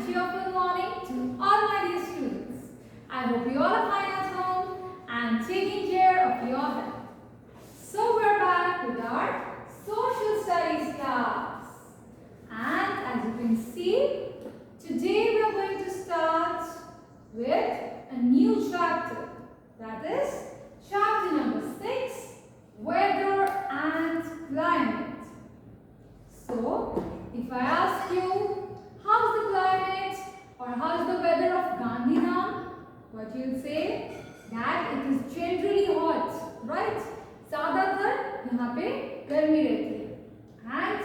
cheerful morning to all my dear students. I hope you all are fine at home and taking care of your health. So we're back with our social studies class. And as you can see, today we are going to start with a new chapter. That is chapter number 6, Weather and Climate. So, if I ask you, how's the climate or how's the weather of Gandhidham? What you'll say? That it is generally hot, right? ज़्यादातर यहाँ पे गर्मी रहती है. And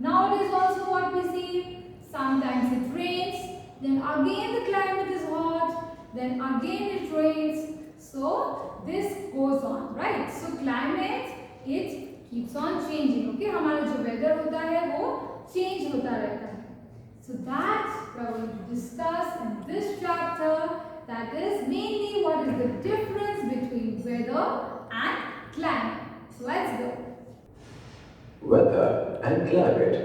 nowadays also what we see, sometimes it rains, then again the climate is hot, then again it rains. So this goes on, right? So climate, it keeps on changing. Okay, हमारा जो weather होता है वो change होता रहता है. So that we are going to discuss in this chapter. That is mainly what is the difference between weather and climate. So let's go. Weather and climate.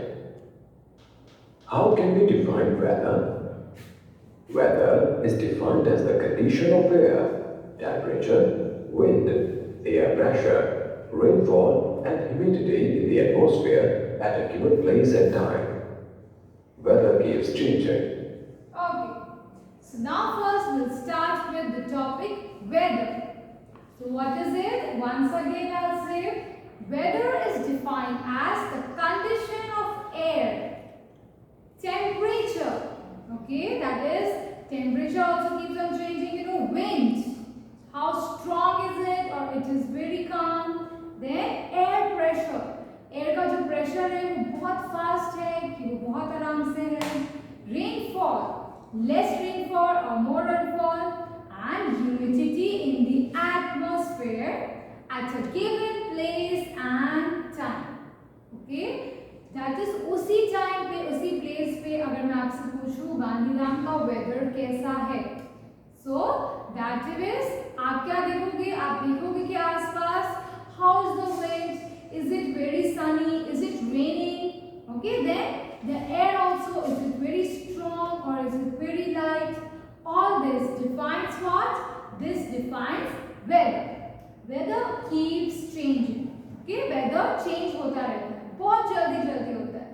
How can we define weather? Weather is defined as the condition of air, temperature, wind, air pressure, rainfall and humidity in the atmosphere at a given place and time. Weather keeps changing. Okay. So now first we'll start with the topic weather. So what is it? Once again I'll say weather is defined as the condition of air, temperature. Okay, that is temperature also keeps on changing. You know, wind, how strong is it or it is very calm. Then air pressure. Air का जो pressure है वो बहुत fast है कि वो बहुत आराम से है. रेनफॉल, लेस रेनफॉल और more rainfall. And humidity in the atmosphere at a given place and time. Okay, that is उसी टाइम पे उसी प्लेस पे. अगर मैं आपसे पूछूं गांधीधाम का वेदर कैसा है, सो दैट इज आप क्या देखोगे? आप देखोगे कि आसपास how is the wind. Is it very sunny? Is it raining? Okay, then the air also, is it very strong or is it very light? All this defines what? This defines weather. Weather keeps changing. Okay, weather change होता रहता है, बहुत जल्दी जल्दी होता है.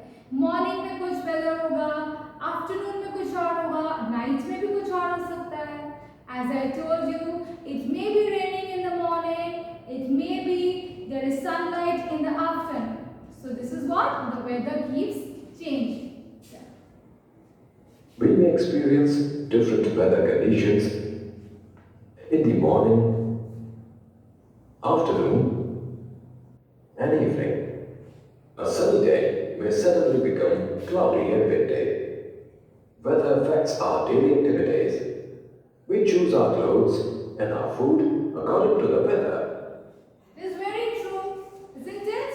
Morning में कुछ वेदर होगा, आफ्टरनून में कुछ और होगा, नाइट में भी कुछ और हो सकता है. As I told you, it may be raining in the morning, it may be there is sunlight in the afternoon. So this is what the weather keeps changing. We may experience different weather conditions in the morning, afternoon, and evening. A sunny day may suddenly become cloudy and windy. Weather affects our daily activities. We choose our clothes and our food according to the weather. This is very true, isn't it?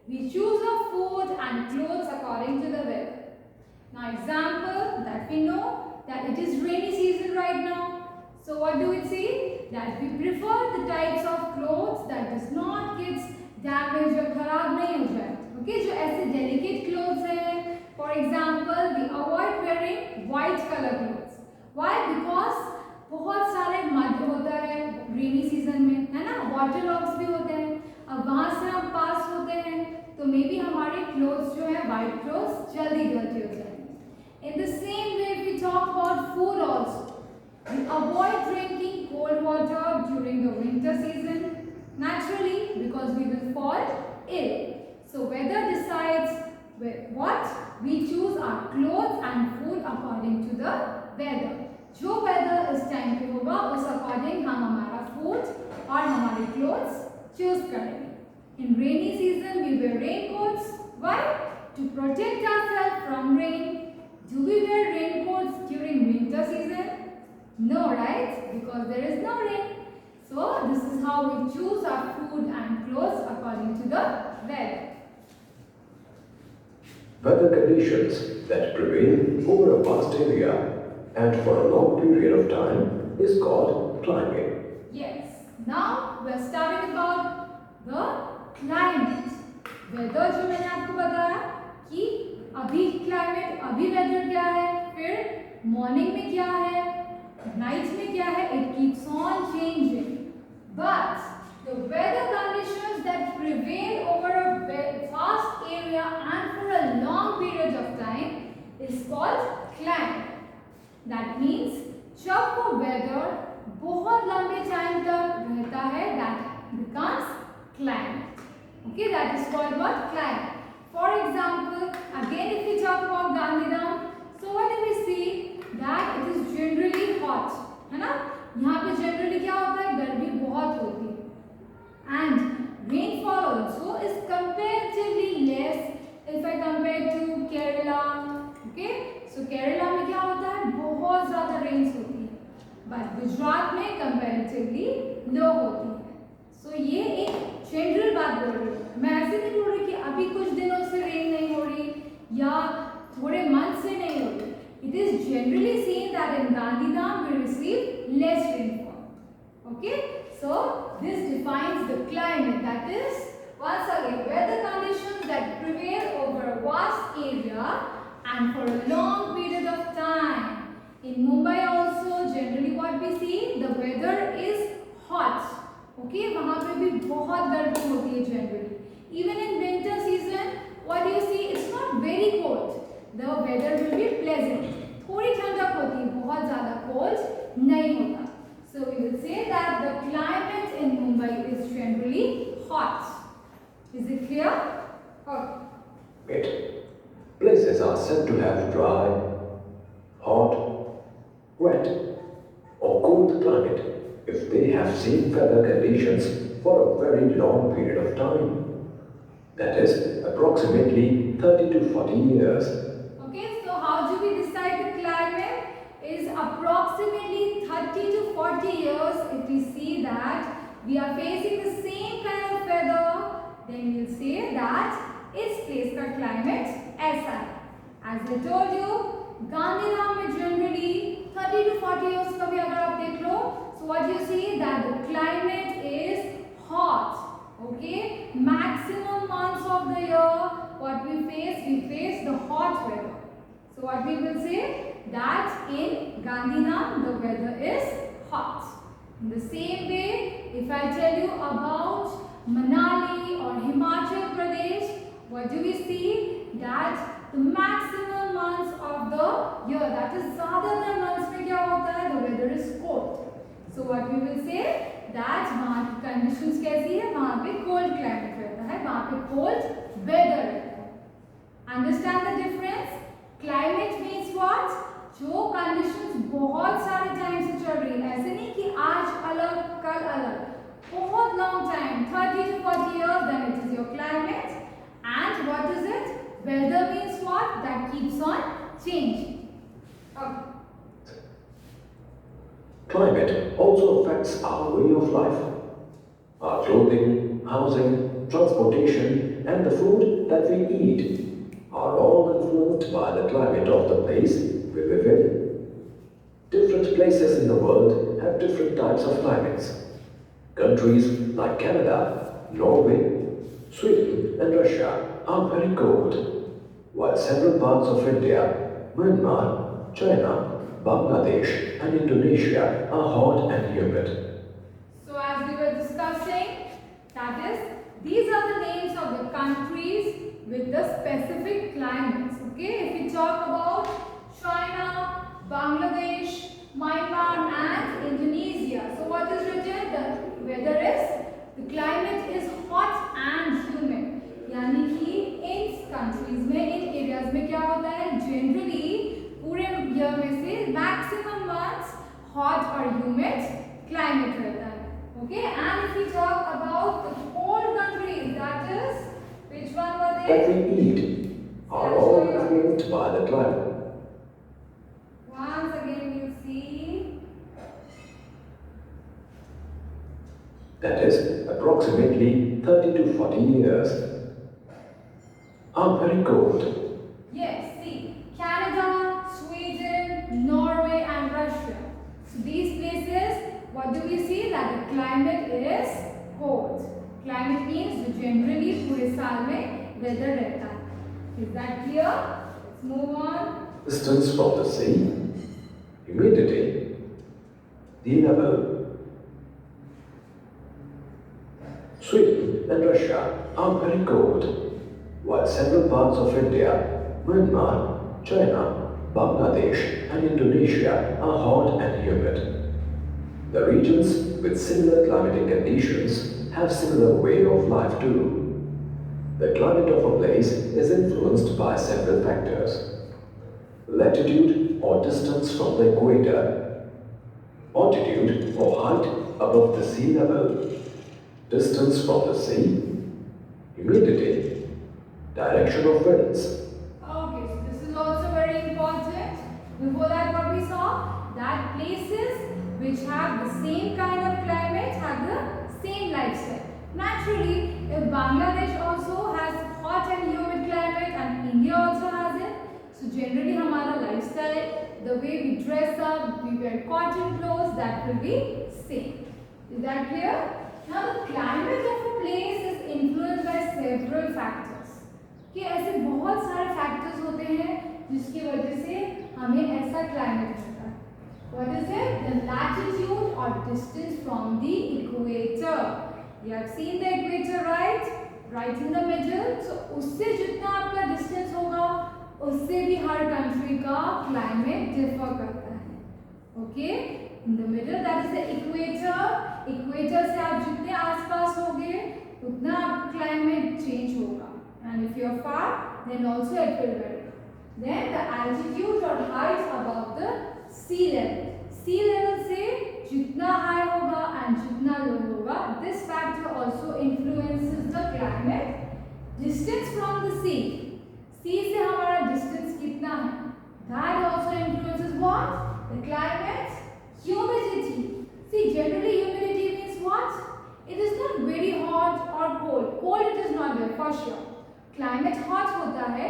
We choose our food and clothes according to the weather. Now example that we know that it is rainy season right now. So what do we see? That we prefer the types of clothes that does not get damaged or खराब नहीं हो जाए. Okay, जो ऐसे delicate clothes हैं. For example, we avoid wearing white color clothes. Why? Because बहुत सारे mud होता है रेनी सीजन में, है ना. वाटर लॉग्स भी होते हैं. अब वहां से हम पास होते हैं तो मे बी हमारे क्लोथ्स जो है वाइट क्लोथ्स जल्दी डर्टी हो जाएंगे. In the same way we talk about food also. We avoid drinking cold water during the winter season naturally because we will fall ill. So weather decides what we choose our clothes and food according to the weather. जो weather इस time पे होगा उस according हम हमारा food और हमारे clothes choose करेंगे. In rainy season we wear raincoats. Why? To protect ourself from rain. Do we wear raincoats during winter season? No, right? Because there is no rain. So this is how we choose our food and clothes according to the weather. Weather conditions that prevail over a vast area and for a long period of time is called climate. Yes. Now we are starting about the climate. Weather जो मैंने आपको बताया कि अभी climate, अभी weather क्या है, फिर मॉर्निंग में क्या है, नाइट में क्या है, it keeps on changing. But the weather conditions that prevail over a vast area and for a long period of time is called climate. That means जब वो weather बहुत लंबे टाइम तक रहता है, that becomes climate. Okay, that is called what? Climate. For example, again if we talk about Gandhidham, so what do we see? That it is generally hot, है ना? यहाँ पे generally क्या होता है? गर्मी बहुत होती है. And rainfall also is comparatively less if I compare to Kerala. Okay, so Kerala में क्या होता है? बहुत ज़्यादा rains होती है. But गुजरात में comparatively low होती है. So ये एक जनरल बात बोल रही हूँ. मैं ऐसे नहीं बोल रही कि अभी कुछ दिनों से रेन नहीं हो रही या थोड़े मंथ से नहीं हो रही. It is generally seen that in Gandhidham we receive less rainfall. Okay, so this defines the climate. That is once again weather conditions that prevail over a vast area and for a long period of time. In Mumbai also generally what we see, the weather is hot. Okay, वहाँ पे भी बहुत गर्मी होती है generally. Even in winter season, what do you see? It's not very cold. The weather will be pleasant. थोड़ी ठंडक होती है, बहुत ज़्यादा cold नहीं होता. So we will say that the climate in Mumbai is generally hot. Is it clear? Okay. Wait. Places are said to have dry, hot, wet, or cold climate if they have same weather conditions for a very long period of time. That is approximately 30 to 40 years. Okay, so how do we decide the climate? Is approximately 30 to 40 years. If we see that we are facing the same kind of weather, then we'll say that इस place का climate ऐसा है. As I told you, Gandhidham में generally 30 to 40 years का भी अगर आप देख लो, so what you see that the climate is hot. Okay, maximum months of the year what we face the hot weather. So what we will say that in Gandhidham the weather is hot. In the same way, if I tell you about Manali or Himachal Pradesh, what do we see? That the maximum months of the year, that is ज़्यादातर months में क्या होता है? The weather is cold. So what we will say that वहाँ की conditions कैसी है? वहाँ पे cold climate रहता है, वहाँ पे cold weather रहता है. Understand the difference? Climate means what? जो conditions बहुत सारे time से चल रही है, ऐसे नहीं कि आज अलग कल अलग, बहुत long time, 30 to 40 years, then it is your climate. And what is it? Weather means what? That keeps on changing. Okay. Climate also affects our way of life. Our clothing, housing, transportation, and the food that we eat are all influenced by the climate of the place we live in. Different places in the world have different types of climates. Countries like Canada, Norway, Sweden, and Russia are very cold, while several parts of India, Myanmar, China, Bangladesh, and Indonesia are hot and humid. So as we were discussing, that is, these are the names of the countries with the specific climates. Okay, if we talk about China, Bangladesh, Myanmar, and Indonesia, so what is written? The weather is, the climate is hot and humid. यानी कि इन countries में, इन areas में क्या होता है? Generally पूरे year में से maximum months hot or humid climate रहता है. Okay, and if we talk about the cold countries, that is, which one were they? That we eat are all influenced by the climate. Once again you see. That is approximately 30 to 40 years. Are very cold. Yes, see, Canada, Sweden, Norway, and Russia. So these places, what do we see? That the climate is cold. Climate means जो generally पूरे साल में weather रहता है. Is that clear? Let's move on. distance from the sea, humidity, sea level. Sweden and Russia are very cold, while several parts of India, Myanmar, China, Bangladesh and Indonesia are hot and humid. The regions with similar climatic conditions have similar way of life too. The climate of a place is influenced by several factors. Latitude or distance from the equator, altitude or height above the sea level, distance from the sea, humidity, direction of winds. Okay, so this is also very important. Before that, what we saw? That places which have the same kind of climate have the same lifestyle. Naturally, if Bangladesh also has hot and humid climate and India also has it, so generally हमारा lifestyle, the way we dress up, we wear cotton clothes, that will be same. Is that clear? Now the climate of a place is influenced by several factors. कि ऐसे बहुत सारे factors होते हैं जिसकी वजह से हमें ऐसा climate मिलता है. What is it? The latitude or distance from the equator. You have seen the equator, right? Right in the middle. So उससे जितना आपका distance होगा, उससे भी हर country का climate differ करता है. Okay? In the middle, that is the equator. Equator से आप जितने आसपास होगे, उतना आपका climate change होगा. And if you are far, then also it will vary. Then the altitude or height above the sea level. Sea level से जितना high होगा and जितना low होगा, this factor also influences the climate. Distance from the sea. Sea से हमारा distance कितना है? That also influences what? The climate. Humidity. See, generally humidity means what? It is not very hot or cold. Cold it is not there for sure. Climate hot होता है,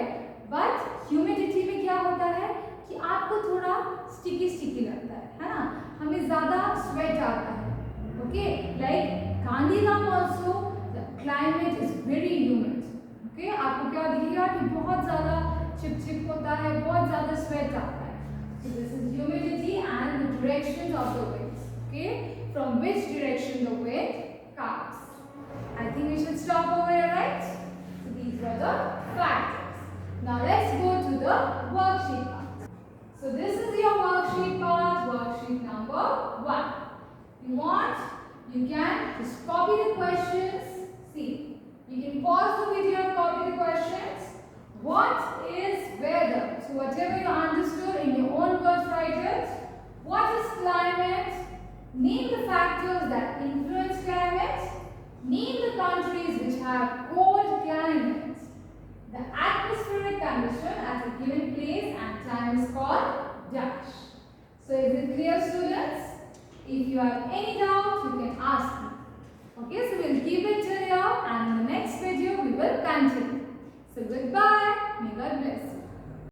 but humidity में क्या होता है कि आपको थोड़ा sticky लगता है ना? हमें ज़्यादा sweat आता है. Okay, like Gandhidham also the climate is very humid. Okay, आपको क्या दिखेगा कि बहुत ज़्यादा चिप होता है, बहुत ज़्यादा sweat आता है. So this is humidity and the directions of the winds. Okay, from which direction the wind comes. I think we should stop over here, right? So these were the factors. Now let's go to the worksheet part. So this is your worksheet part, worksheet number 1. You want, you can just copy the questions. See, you can pause the video and copy the questions. What is weather? So whatever you understood in your own words, write it. What is climate? Name the factors that influence climate. Name the countries which have cold climates. The atmospheric condition at a given place and time is called dash. So is it clear, students? If you have any doubt, you can ask me. Okay, so we'll keep it till here and in the next video we will continue. So goodbye. May God bless.